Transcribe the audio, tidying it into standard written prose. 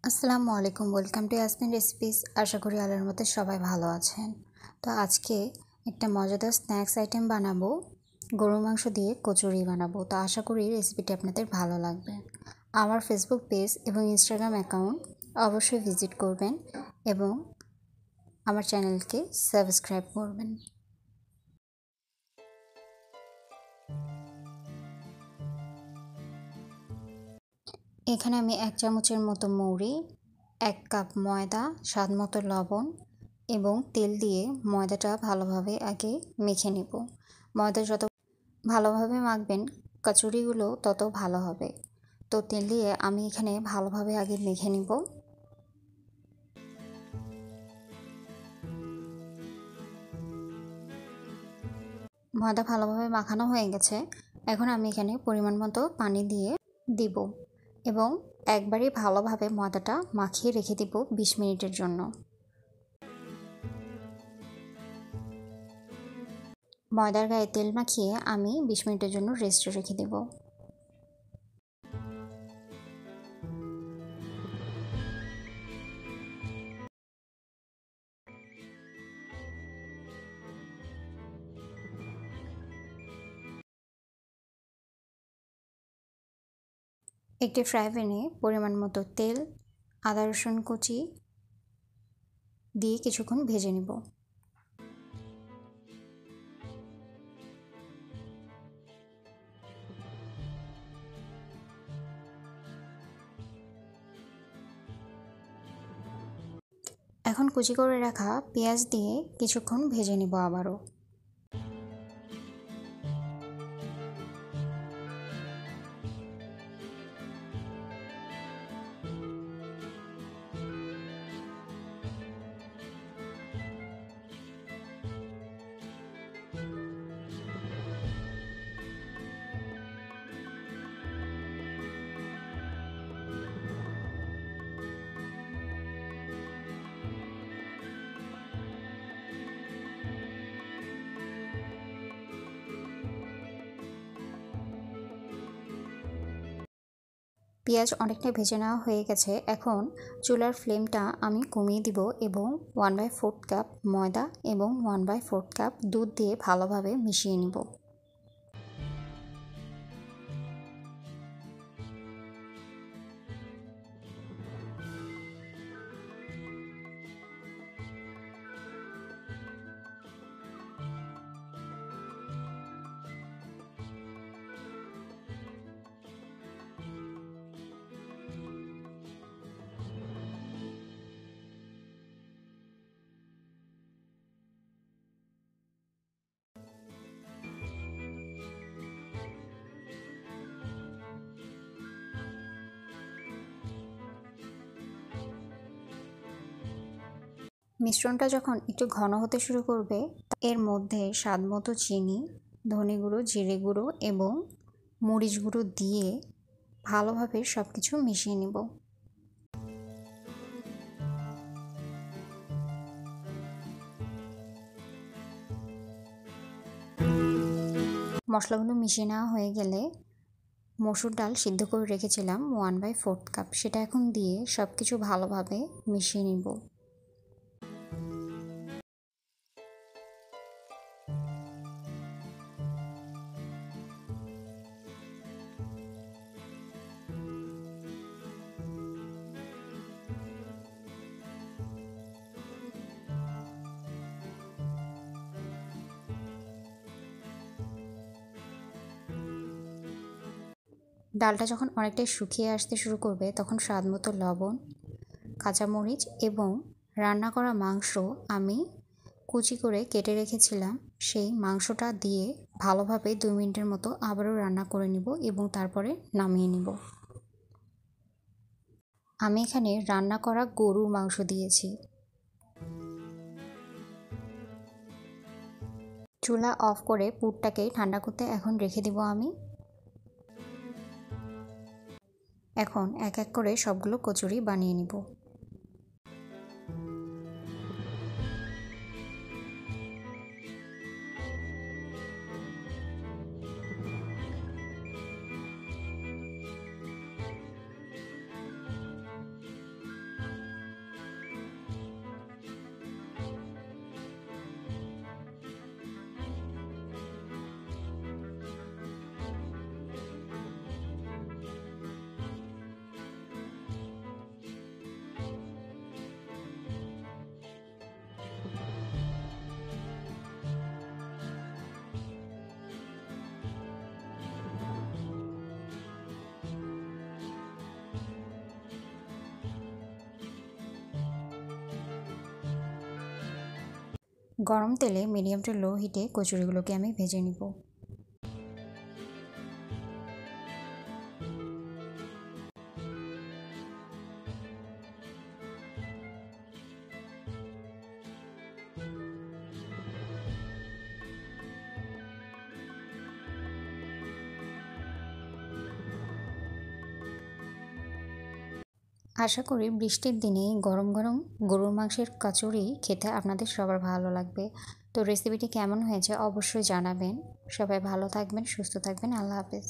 আসসালামু আলাইকুম, welcome to Yasmin recipes. আশা করি আল্লাহর মতো সবাই ভালো আছেন। তো আজকে একটা মজাদার স্ন্যাক্স আইটেম বানাবো, গরুর মাংস দিয়ে কচুরি বানাবো। তো আশা করি রেসিপিটি আপনাদের ভালো লাগবে। আমার ফেসবুক পেজ এবং ইনস্টাগ্রাম অ্যাকাউন্ট অবশ্যই ভিজিট করবেন এবং আমার চ্যানেলকে সাবস্ক্রাইব করবেন। এখানে আমি 1 চামচের মতো মৌরি, 1 কাপ ময়দা, স্বাদ মতো লবণ এবং তেল দিয়ে ময়দাটা ভালোভাবে আগে মেখে নেব। ময়দা যত ভালোভাবে মাখবেন কচুরিগুলো তত ভালো হবে। তো তেল দিয়ে আমি এখানে ভালোভাবে আগে মেখে নিব। ময়দা ভালোভাবে মাখানো হয়ে গেছে। এখন আমি এখানে পরিমাণ মতো পানি দিয়ে দিব এবং একবারই ভালোভাবে ময়দাটা মাখিয়ে রেখে দিব 20 মিনিটের জন্য। ময়দার গায়ে তেল মাখিয়ে আমি 20 মিনিটের জন্য রেস্টে রেখে দেব। একটি ফ্রাই প্যানে পরিমাণ মতো তেল, আদা রসুন কুচি দিয়ে কিছুক্ষণ ভেজে নেব। এখন কুচি করে রাখা পেঁয়াজ দিয়ে কিছুক্ষণ ভেজে নেব আবারও। পেঁয়াজ অনেকটা ভেজে নেওয়া হয়ে গেছে। এখন চুলার ফ্লেমটা আমি কমিয়ে দিব এবং 1/4 কাপ ময়দা এবং 1/4 কাপ দুধ দিয়ে ভালোভাবে মিশিয়ে নিব। মিশ্রণটা যখন একটু ঘন হতে শুরু করবে এর মধ্যে স্বাদমতো চিনি, ধনে গুঁড়ো, জিরে গুঁড়ো এবং মরিচ গুঁড়ো দিয়ে ভালোভাবে সব কিছু মিশিয়ে নেব। মশলাগুলো মিশিয়ে নেওয়া হয়ে গেলে মসুর ডাল সিদ্ধ করে রেখেছিলাম 1/4 কাপ, সেটা এখন দিয়ে সব কিছু ভালোভাবে মিশিয়ে নিব। ডালটা যখন অনেকটাই শুকিয়ে আসতে শুরু করবে তখন স্বাদমতো লবণ, কাঁচামরিচ এবং রান্না করা মাংস আমি কুচি করে কেটে রেখেছিলাম সেই মাংসটা দিয়ে ভালোভাবে 2 মিনিটের মতো আবারও রান্না করে নিব এবং তারপরে নামিয়ে নিব। আমি এখানে রান্না করা গরুর মাংস দিয়েছি। চুলা অফ করে পুরটাকে ঠান্ডা করতে এখন রেখে দিব আমি। এখন এক এক করে সবগুলো কচুরি বানিয়ে নিব। গরম তেলে মিডিয়াম টু লো হিটে কচুরিগুলোকে আমি ভেজে নিব। আশা করি বৃষ্টির দিনে গরম গরম গরুর মাংসের কচুরি খেতে আপনাদের সবার ভালো লাগবে। তো রেসিপিটি কেমন হয়েছে অবশ্যই জানাবেন। সবাই ভালো থাকবেন, সুস্থ থাকবেন। আল্লাহ হাফেজ।